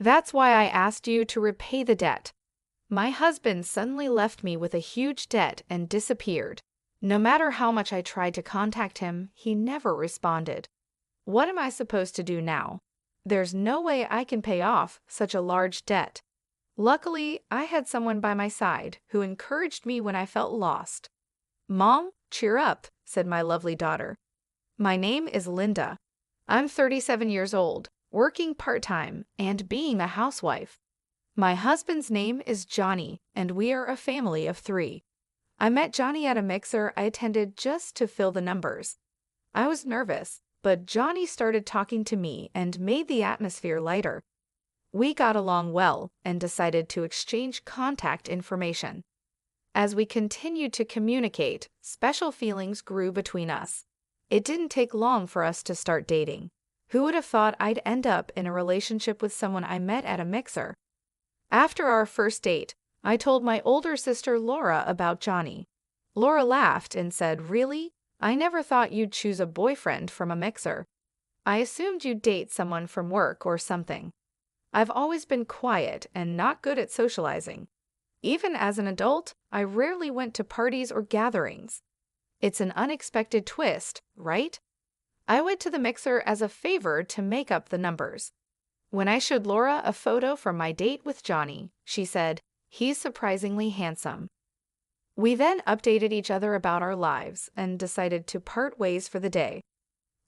That's why I asked you to repay the debt. My husband suddenly left me with a huge debt and disappeared. No matter how much I tried to contact him, he never responded. What am I supposed to do now? There's no way I can pay off such a large debt. Luckily, I had someone by my side who encouraged me when I felt lost. Mom, cheer up, said my lovely daughter. My name is Linda. I'm 37 years old, working part-time and being a housewife. My husband's name is Johnny, and we are a family of 3. I met Johnny at a mixer I attended just to fill the numbers. I was nervous, but Johnny started talking to me and made the atmosphere lighter. We got along well and decided to exchange contact information. As we continued to communicate, special feelings grew between us. It didn't take long for us to start dating. Who would have thought I'd end up in a relationship with someone I met at a mixer? After our first date, I told my older sister Laura about Johnny. Laura laughed and said, "Really? I never thought you'd choose a boyfriend from a mixer. I assumed you'd date someone from work or something." I've always been quiet and not good at socializing. Even as an adult, I rarely went to parties or gatherings. It's an unexpected twist, right? I went to the mixer as a favor to make up the numbers. When I showed Laura a photo from my date with Johnny, she said, "He's surprisingly handsome." We then updated each other about our lives and decided to part ways for the day.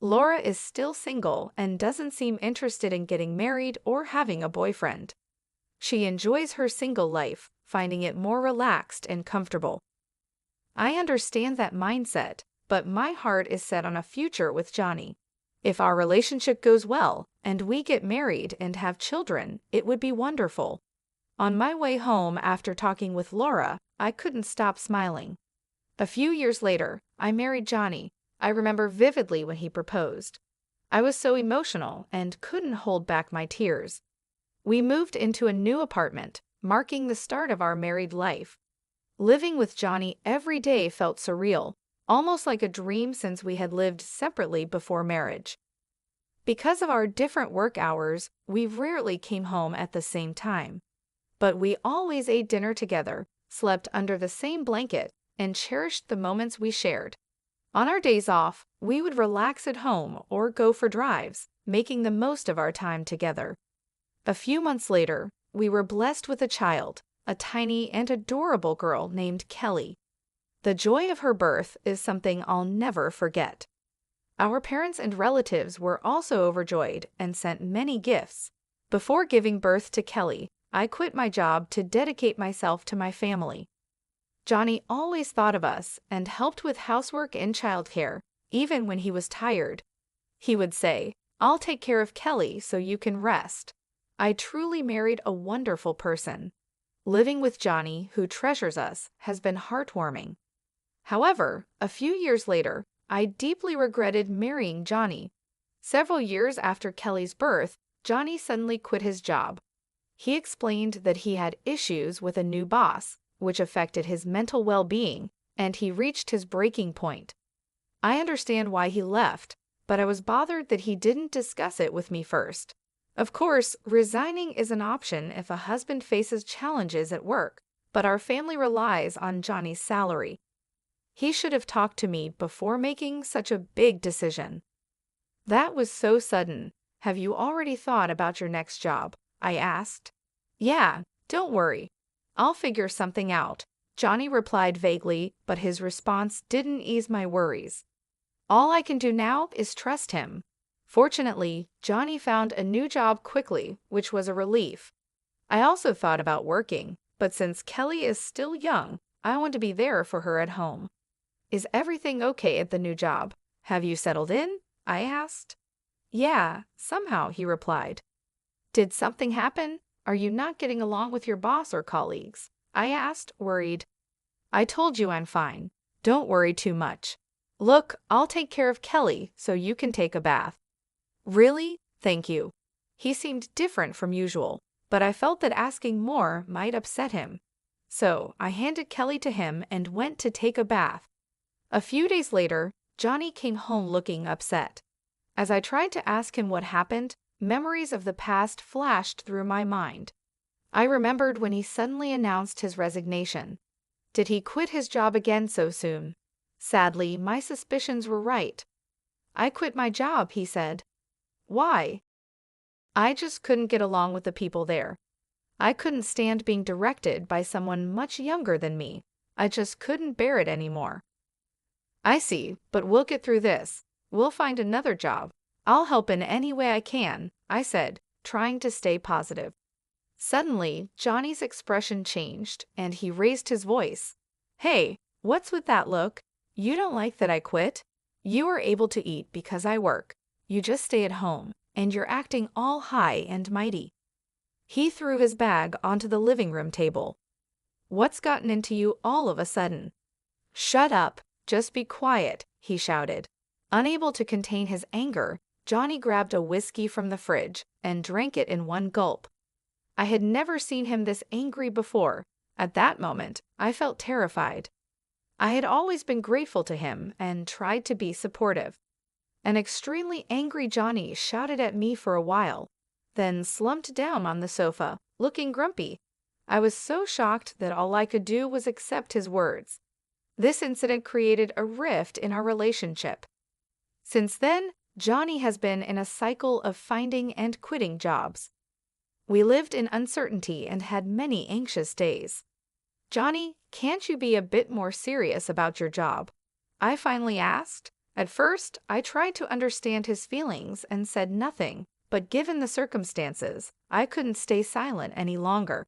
Laura is still single and doesn't seem interested in getting married or having a boyfriend. She enjoys her single life, finding it more relaxed and comfortable. I understand that mindset, but my heart is set on a future with Johnny. If our relationship goes well and we get married and have children, it would be wonderful. On my way home after talking with Laura, I couldn't stop smiling. A few years later, I married Johnny. I remember vividly when he proposed. I was so emotional and couldn't hold back my tears. We moved into a new apartment, marking the start of our married life. Living with Johnny every day felt surreal, almost like a dream since we had lived separately before marriage. Because of our different work hours, we rarely came home at the same time. But we always ate dinner together, slept under the same blanket, and cherished the moments we shared. On our days off, we would relax at home or go for drives, making the most of our time together. A few months later, we were blessed with a child, a tiny and adorable girl named Kelly. The joy of her birth is something I'll never forget. Our parents and relatives were also overjoyed and sent many gifts. Before giving birth to Kelly, I quit my job to dedicate myself to my family. Johnny always thought of us and helped with housework and childcare, even when he was tired. He would say, "I'll take care of Kelly so you can rest." I truly married a wonderful person. Living with Johnny, who treasures us, has been heartwarming. However, a few years later, I deeply regretted marrying Johnny. Several years after Kelly's birth, Johnny suddenly quit his job. He explained that he had issues with a new boss, which affected his mental well-being, and he reached his breaking point. I understand why he left, but I was bothered that he didn't discuss it with me first. Of course, resigning is an option if a husband faces challenges at work, but our family relies on Johnny's salary. He should have talked to me before making such a big decision. That was so sudden. Have you already thought about your next job? I asked. Yeah, don't worry. I'll figure something out, Johnny replied vaguely, but his response didn't ease my worries. All I can do now is trust him. Fortunately, Johnny found a new job quickly, which was a relief. I also thought about working, but since Kelly is still young, I want to be there for her at home. Is everything okay at the new job? Have you settled in? I asked. Yeah, somehow, he replied. Did something happen? Are you not getting along with your boss or colleagues? I asked, worried. I told you I'm fine. Don't worry too much. Look, I'll take care of Kelly so you can take a bath. Really? Thank you. He seemed different from usual, but I felt that asking more might upset him. So I handed Kelly to him and went to take a bath. A few days later, Johnny came home looking upset. As I tried to ask him what happened, memories of the past flashed through my mind. I remembered when he suddenly announced his resignation. Did he quit his job again so soon? Sadly, my suspicions were right. "I quit my job," he said. "Why?" "I just couldn't get along with the people there. I couldn't stand being directed by someone much younger than me. I just couldn't bear it anymore." "I see, but we'll get through this. We'll find another job. I'll help in any way I can," I said, trying to stay positive. Suddenly, Johnny's expression changed, and he raised his voice. "Hey, what's with that look? You don't like that I quit? You are able to eat because I work. You just stay at home, and you're acting all high and mighty." He threw his bag onto the living room table. "What's gotten into you all of a sudden?" "Shut up, just be quiet," he shouted. Unable to contain his anger, Johnny grabbed a whiskey from the fridge and drank it in one gulp. I had never seen him this angry before. At that moment, I felt terrified. I had always been grateful to him and tried to be supportive. An extremely angry Johnny shouted at me for a while, then slumped down on the sofa, looking grumpy. I was so shocked that all I could do was accept his words. This incident created a rift in our relationship. Since then, Johnny has been in a cycle of finding and quitting jobs. We lived in uncertainty and had many anxious days. "Johnny, can't you be a bit more serious about your job?" I finally asked. At first, I tried to understand his feelings and said nothing, but given the circumstances, I couldn't stay silent any longer.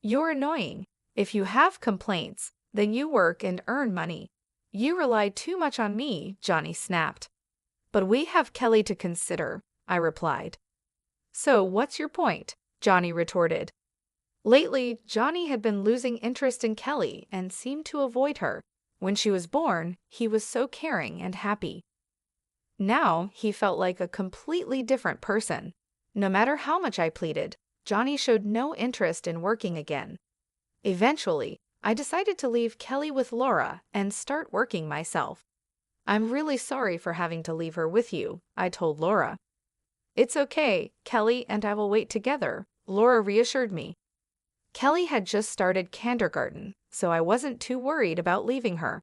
"You're annoying. If you have complaints, then you work and earn money. You rely too much on me," Johnny snapped. "But we have Kelly to consider," I replied. "So what's your point?" Johnny retorted. Lately, Johnny had been losing interest in Kelly and seemed to avoid her. When she was born, he was so caring and happy. Now, he felt like a completely different person. No matter how much I pleaded, Johnny showed no interest in working again. Eventually, I decided to leave Kelly with Laura and start working myself. "I'm really sorry for having to leave her with you," I told Laura. "It's okay, Kelly and I will wait together," Laura reassured me. Kelly had just started kindergarten, so I wasn't too worried about leaving her.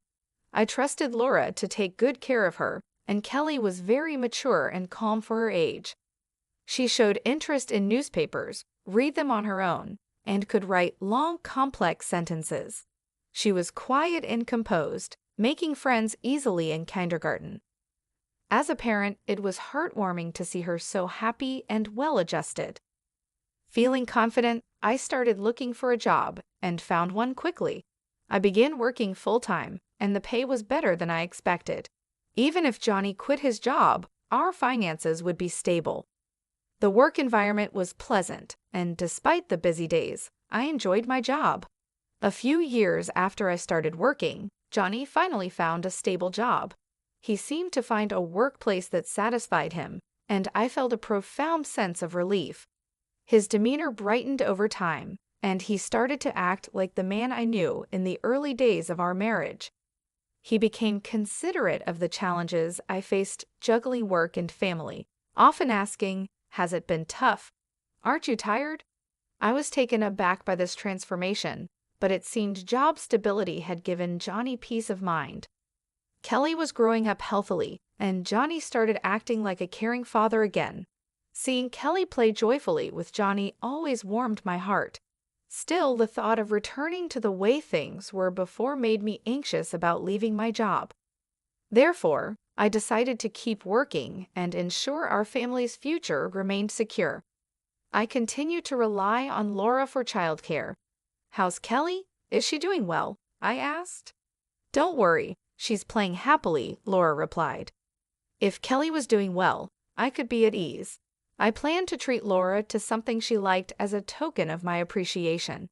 I trusted Laura to take good care of her, and Kelly was very mature and calm for her age. She showed interest in newspapers, read them on her own, and could write long, complex sentences. She was quiet and composed, making friends easily in kindergarten. As a parent, it was heartwarming to see her so happy and well-adjusted. Feeling confident, I started looking for a job and found one quickly. I began working full-time, and the pay was better than I expected. Even if Johnny quit his job, our finances would be stable. The work environment was pleasant, and despite the busy days, I enjoyed my job. A few years after I started working, Johnny finally found a stable job. He seemed to find a workplace that satisfied him, and I felt a profound sense of relief. His demeanor brightened over time, and he started to act like the man I knew in the early days of our marriage. He became considerate of the challenges I faced juggling work and family, often asking, "Has it been tough? Aren't you tired?" I was taken aback by this transformation, but it seemed job stability had given Johnny peace of mind. Kelly was growing up healthily, and Johnny started acting like a caring father again. Seeing Kelly play joyfully with Johnny always warmed my heart. Still, the thought of returning to the way things were before made me anxious about leaving my job. Therefore, I decided to keep working and ensure our family's future remained secure. I continued to rely on Laura for childcare. "How's Kelly? Is she doing well?" I asked. "Don't worry, she's playing happily," Laura replied. If Kelly was doing well, I could be at ease. I planned to treat Laura to something she liked as a token of my appreciation.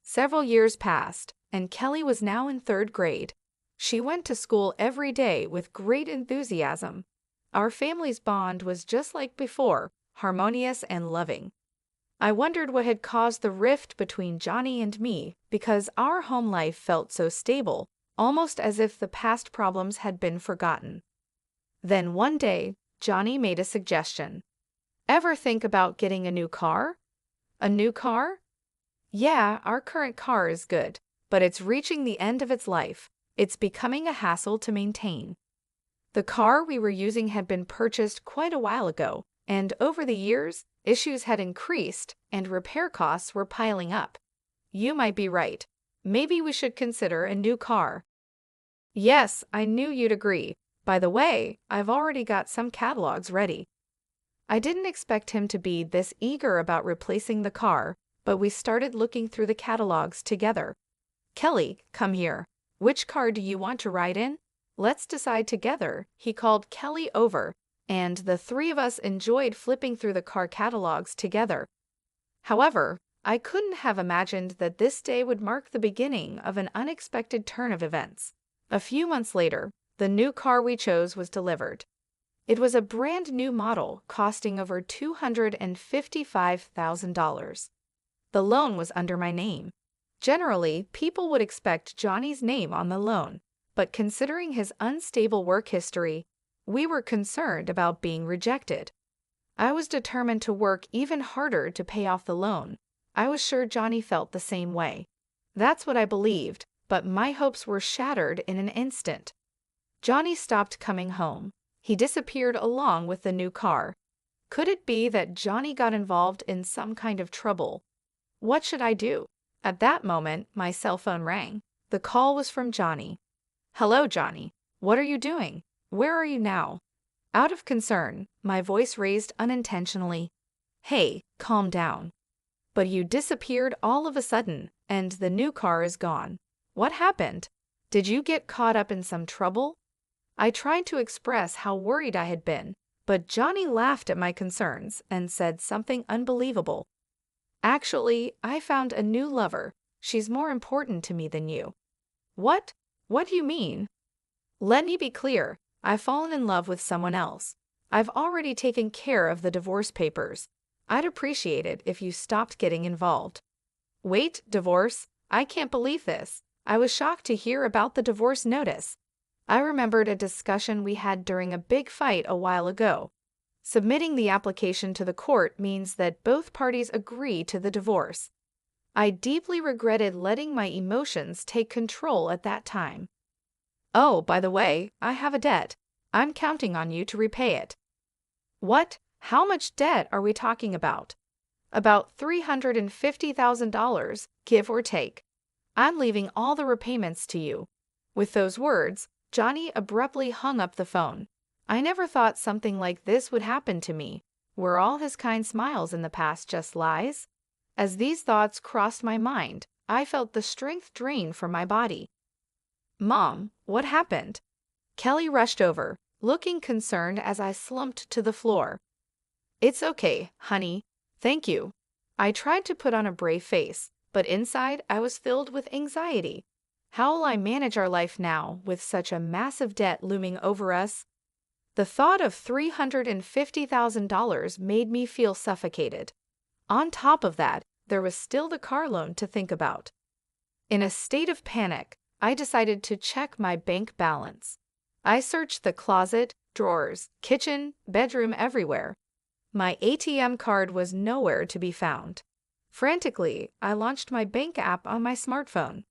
Several years passed, and Kelly was now in 3rd grade. She went to school every day with great enthusiasm. Our family's bond was just like before, harmonious and loving. I wondered what had caused the rift between Johnny and me because our home life felt so stable, almost as if the past problems had been forgotten. Then one day, Johnny made a suggestion. Ever think about getting a new car? A new car? Yeah, our current car is good, but it's reaching the end of its life. It's becoming a hassle to maintain. The car we were using had been purchased quite a while ago, and over the years, issues had increased and repair costs were piling up. You might be right. Maybe we should consider a new car. Yes, I knew you'd agree. By the way, I've already got some catalogs ready. I didn't expect him to be this eager about replacing the car, but we started looking through the catalogs together. Kelly, come here. Which car do you want to ride in? Let's decide together. He called Kelly over, and the three of us enjoyed flipping through the car catalogs together. However, I couldn't have imagined that this day would mark the beginning of an unexpected turn of events. A few months later, the new car we chose was delivered. It was a brand new model costing over $255,000. The loan was under my name. Generally, people would expect Johnny's name on the loan, but considering his unstable work history, we were concerned about being rejected. I was determined to work even harder to pay off the loan. I was sure Johnny felt the same way. That's what I believed, but my hopes were shattered in an instant. Johnny stopped coming home. He disappeared along with the new car. Could it be that Johnny got involved in some kind of trouble? What should I do? At that moment, my cell phone rang. The call was from Johnny. Hello, Johnny. What are you doing? Where are you now? Out of concern, my voice raised unintentionally. Hey, calm down. But you disappeared all of a sudden, and the new car is gone. What happened? Did you get caught up in some trouble? I tried to express how worried I had been, but Johnny laughed at my concerns and said something unbelievable. Actually, I found a new lover. She's more important to me than you. What? What do you mean? Let me be clear. I've fallen in love with someone else. I've already taken care of the divorce papers. I'd appreciate it if you stopped getting involved. Wait, divorce? I can't believe this. I was shocked to hear about the divorce notice. I remembered a discussion we had during a big fight a while ago. Submitting the application to the court means that both parties agree to the divorce. I deeply regretted letting my emotions take control at that time. Oh, by the way, I have a debt. I'm counting on you to repay it. What? How much debt are we talking about? About $350,000, give or take. I'm leaving all the repayments to you. With those words, Johnny abruptly hung up the phone. I never thought something like this would happen to me. Were all his kind smiles in the past just lies? As these thoughts crossed my mind, I felt the strength drain from my body. Mom, what happened? Kelly rushed over, looking concerned as I slumped to the floor. It's okay, honey. Thank you. I tried to put on a brave face, but inside I was filled with anxiety. How will I manage our life now with such a massive debt looming over us? The thought of $350,000 made me feel suffocated. On top of that, there was still the car loan to think about. In a state of panic, I decided to check my bank balance. I searched the closet, drawers, kitchen, bedroom, everywhere. My ATM card was nowhere to be found. Frantically, I launched my bank app on my smartphone.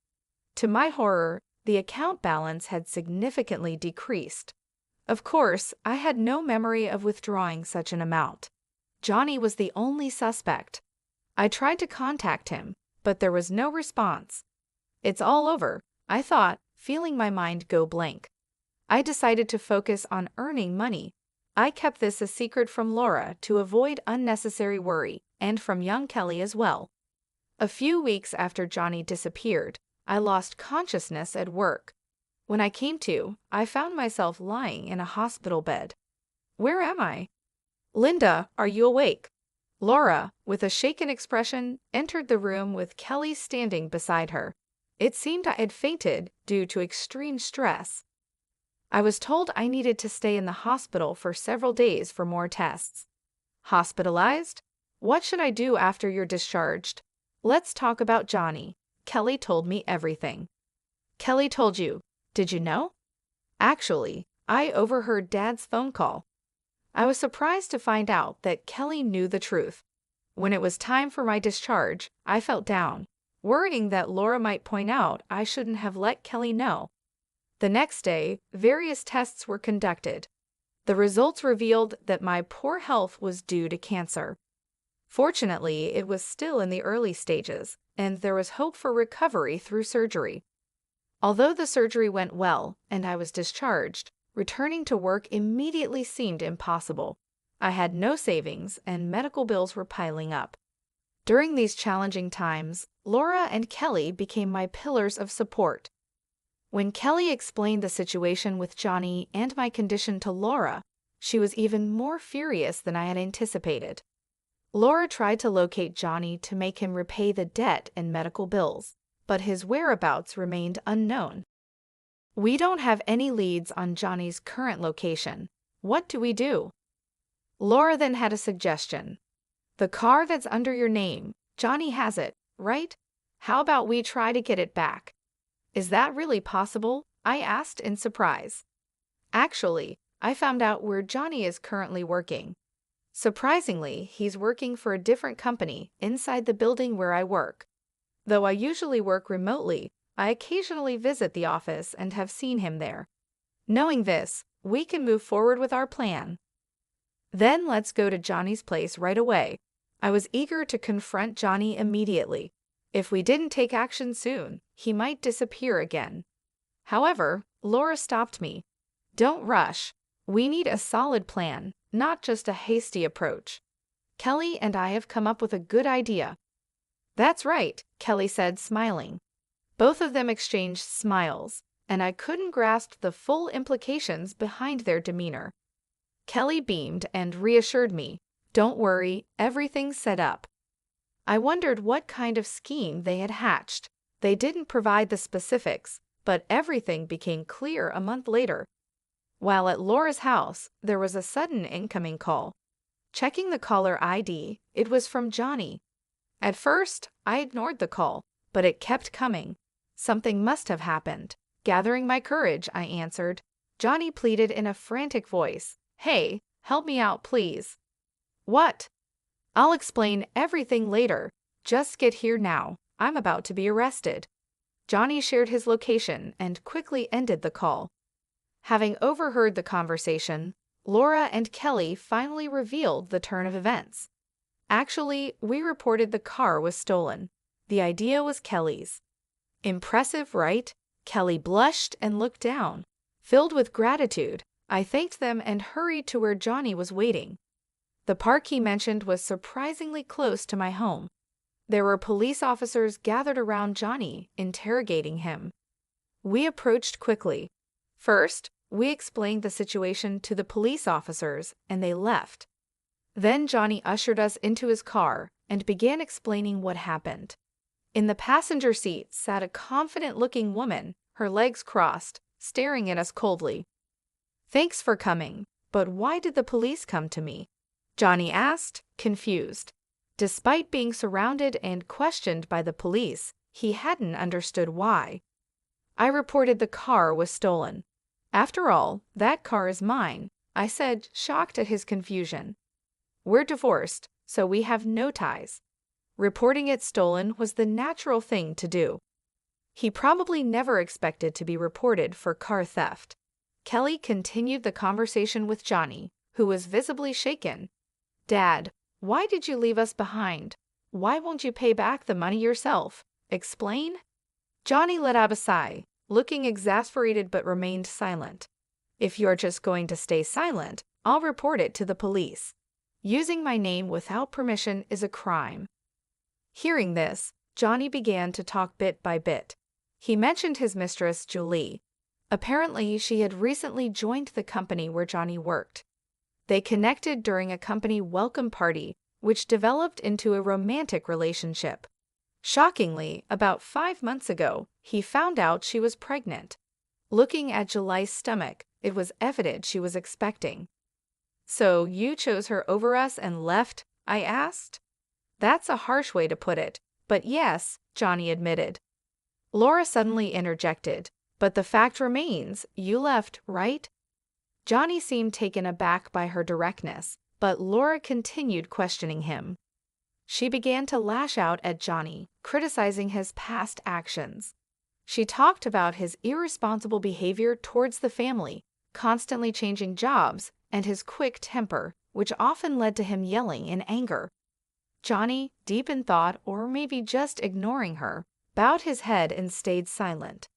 To my horror, the account balance had significantly decreased. Of course, I had no memory of withdrawing such an amount. Johnny was the only suspect. I tried to contact him, but there was no response. It's all over, I thought, feeling my mind go blank. I decided to focus on earning money. I kept this a secret from Laura to avoid unnecessary worry, and from young Kelly as well. A few weeks after Johnny disappeared, I lost consciousness at work. When I came to, I found myself lying in a hospital bed. Where am I? Linda, are you awake? Laura, with a shaken expression, entered the room with Kelly standing beside her. It seemed I had fainted due to extreme stress. I was told I needed to stay in the hospital for several days for more tests. Hospitalized? What should I do after you're discharged? Let's talk about Johnny. Kelly told me everything. Kelly told you. Did you know? Actually, I overheard Dad's phone call. I was surprised to find out that Kelly knew the truth. When it was time for my discharge, I felt down, worrying that Laura might point out I shouldn't have let Kelly know. The next day, various tests were conducted. The results revealed that my poor health was due to cancer. Fortunately, it was still in the early stages, and there was hope for recovery through surgery. Although the surgery went well and I was discharged, returning to work immediately seemed impossible. I had no savings and medical bills were piling up. During these challenging times, Laura and Kelly became my pillars of support. When Kelly explained the situation with Johnny and my condition to Laura, she was even more furious than I had anticipated. Laura tried to locate Johnny to make him repay the debt and medical bills, but his whereabouts remained unknown. We don't have any leads on Johnny's current location. What do we do? Laura then had a suggestion. The car that's under your name, Johnny has it, right? How about we try to get it back? Is that really possible? I asked in surprise. Actually, I found out where Johnny is currently working. Surprisingly, he's working for a different company inside the building where I work. Though I usually work remotely, I occasionally visit the office and have seen him there. Knowing this, we can move forward with our plan. Then let's go to Johnny's place right away. I was eager to confront Johnny immediately. If we didn't take action soon, he might disappear again. However, Laura stopped me. Don't rush. We need a solid plan, not just a hasty approach. Kelly and I have come up with a good idea. That's right, Kelly said, smiling. Both of them exchanged smiles, and I couldn't grasp the full implications behind their demeanor. Kelly beamed and reassured me, "Don't worry, everything's set up." I wondered what kind of scheme they had hatched. They didn't provide the specifics, but everything became clear a month later. While at Laura's house, there was a sudden incoming call. Checking the caller ID, it was from Johnny. At first, I ignored the call, but it kept coming. Something must have happened. Gathering my courage, I answered. Johnny pleaded in a frantic voice, "Hey, help me out, please." "What?" "I'll explain everything later. Just get here now. I'm about to be arrested." Johnny shared his location and quickly ended the call. Having overheard the conversation, Laura and Kelly finally revealed the turn of events. Actually, we reported the car was stolen. The idea was Kelly's. Impressive, right? Kelly blushed and looked down. Filled with gratitude, I thanked them and hurried to where Johnny was waiting. The park he mentioned was surprisingly close to my home. There were police officers gathered around Johnny, interrogating him. We approached quickly. First, we explained the situation to the police officers, and they left. Then Johnny ushered us into his car and began explaining what happened. In the passenger seat sat a confident-looking woman, her legs crossed, staring at us coldly. "Thanks for coming, but why did the police come to me?" Johnny asked, confused. Despite being surrounded and questioned by the police, he hadn't understood why. I reported the car was stolen. "After all, that car is mine," I said, shocked at his confusion. "We're divorced, so we have no ties." Reporting it stolen was the natural thing to do. He probably never expected to be reported for car theft. Kelly continued the conversation with Johnny, who was visibly shaken. "Dad, why did you leave us behind? Why won't you pay back the money yourself? Explain?" Johnny let out a sigh, looking exasperated but remained silent. "If you're just going to stay silent, I'll report it to the police. Using my name without permission is a crime." Hearing this, Johnny began to talk bit by bit. He mentioned his mistress, Julie. Apparently, she had recently joined the company where Johnny worked. They connected during a company welcome party, which developed into a romantic relationship. Shockingly, about 5 months ago, he found out she was pregnant. Looking at Julie's stomach, it was evident she was expecting. "So you chose her over us and left?" I asked. "That's a harsh way to put it, but yes," Johnny admitted. Laura suddenly interjected, "But the fact remains, you left, right?" Johnny seemed taken aback by her directness, but Laura continued questioning him. She began to lash out at Johnny, criticizing his past actions. She talked about his irresponsible behavior towards the family, constantly changing jobs, and his quick temper, which often led to him yelling in anger. Johnny, deep in thought or maybe just ignoring her, bowed his head and stayed silent.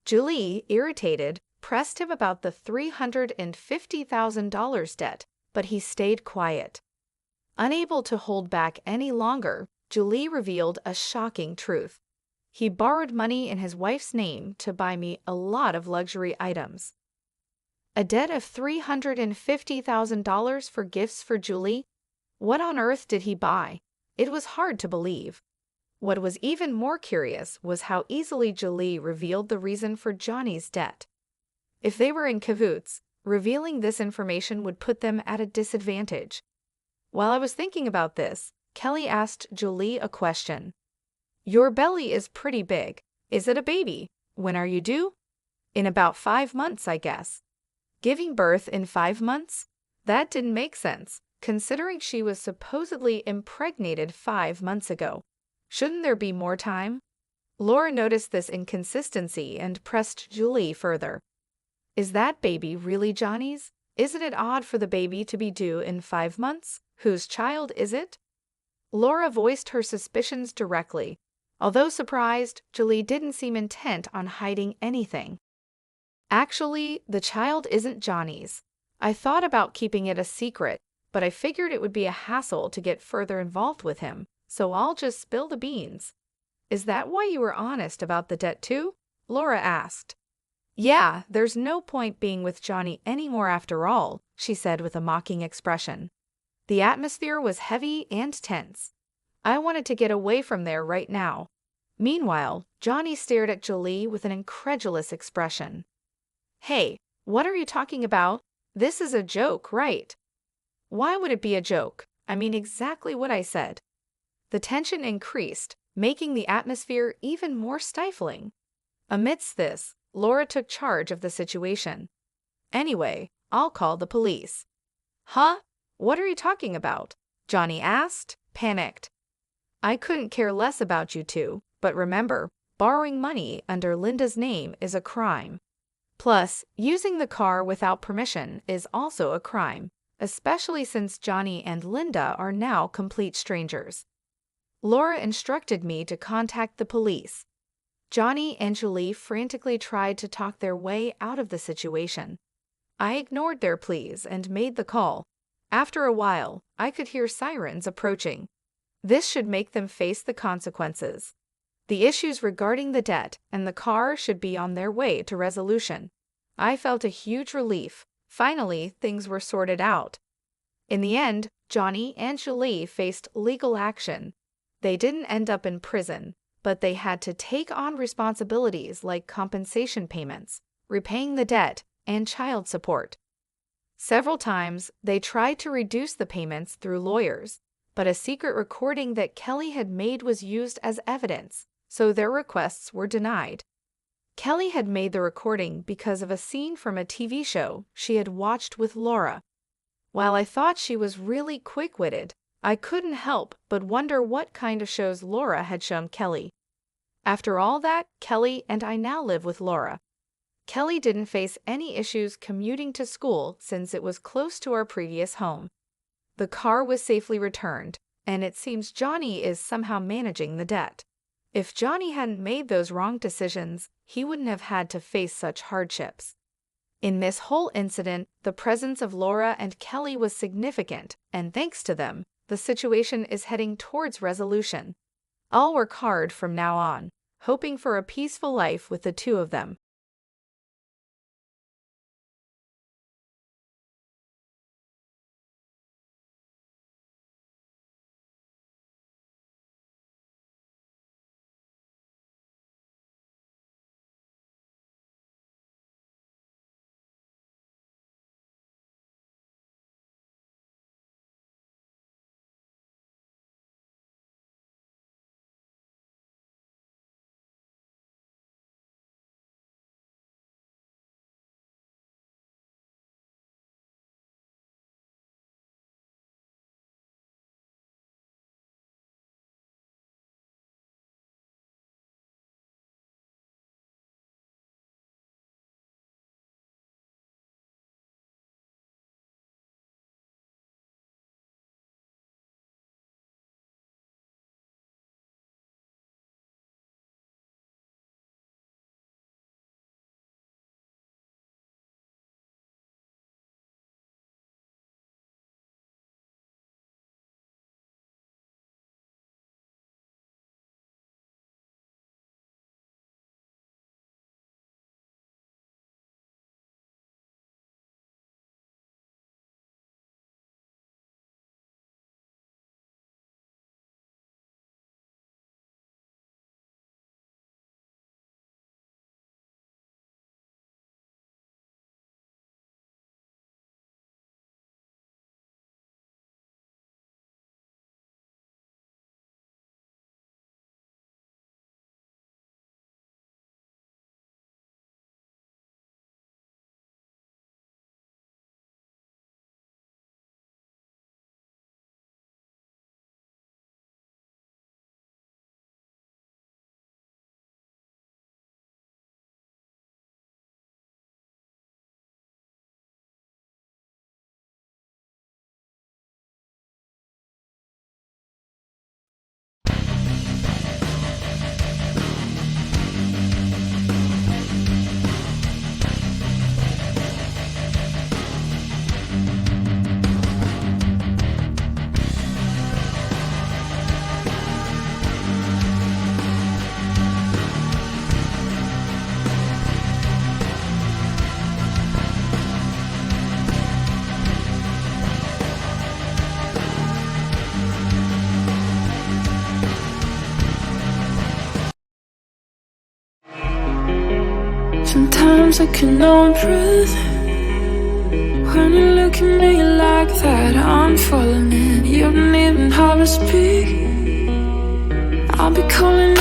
Julie, irritated, pressed him about the $350,000 debt, but he stayed quiet. Unable to hold back any longer, Julie revealed a shocking truth. He borrowed money in his wife's name to buy me a lot of luxury items. A debt of $350,000 for gifts for Julie? What on earth did he buy? It was hard to believe. What was even more curious was how easily Julie revealed the reason for Johnny's debt. If they were in cahoots, revealing this information would put them at a disadvantage. While I was thinking about this, Kelly asked Julie a question. "Your belly is pretty big. Is it a baby? When are you due?" "In about 5 months, I guess." Giving birth in 5 months? That didn't make sense, considering she was supposedly impregnated 5 months ago. Shouldn't there be more time? Laura noticed this inconsistency and pressed Julie further. "Is that baby really Johnny's? Isn't it odd for the baby to be due in 5 months? Whose child is it?" Laura voiced her suspicions directly. Although surprised, Julie didn't seem intent on hiding anything. "Actually, the child isn't Johnny's. I thought about keeping it a secret, but I figured it would be a hassle to get further involved with him, so I'll just spill the beans." "Is that why you were honest about the debt too?" Laura asked. "Yeah, there's no point being with Johnny anymore after all," she said with a mocking expression. The atmosphere was heavy and tense. I wanted to get away from there right now. Meanwhile, Johnny stared at Julie with an incredulous expression. "Hey, what are you talking about? This is a joke, right?" "Why would it be a joke? I mean exactly what I said." The tension increased, making the atmosphere even more stifling. Amidst this, Laura took charge of the situation. "Anyway, I'll call the police." "Huh? What are you talking about?" Johnny asked, panicked. "I couldn't care less about you two, but remember, borrowing money under Linda's name is a crime. Plus, using the car without permission is also a crime, especially since Johnny and Linda are now complete strangers. Laura instructed me to contact the police." Johnny and Julie frantically tried to talk their way out of the situation. I ignored their pleas and made the call. After a while, I could hear sirens approaching. This should make them face the consequences. The issues regarding the debt and the car should be on their way to resolution. I felt a huge relief. Finally, things were sorted out. In the end, Johnny and Julie faced legal action. They didn't end up in prison, but they had to take on responsibilities like compensation payments, repaying the debt, and child support. Several times, they tried to reduce the payments through lawyers, but a secret recording that Kelly had made was used as evidence, so their requests were denied. Kelly had made the recording because of a scene from a TV show she had watched with Laura. While I thought she was really quick-witted, I couldn't help but wonder what kind of shows Laura had shown Kelly. After all that, Kelly and I now live with Laura. Kelly didn't face any issues commuting to school since it was close to our previous home. The car was safely returned, and it seems Johnny is somehow managing the debt. If Johnny hadn't made those wrong decisions, he wouldn't have had to face such hardships. In this whole incident, the presence of Laura and Kelly was significant, and thanks to them, the situation is heading towards resolution. I'll work hard from now on, hoping for a peaceful life with the two of them. Sometimes I cannot breathe. When you look at me like that, I'm falling in. You don't even have to speak. I'll be calling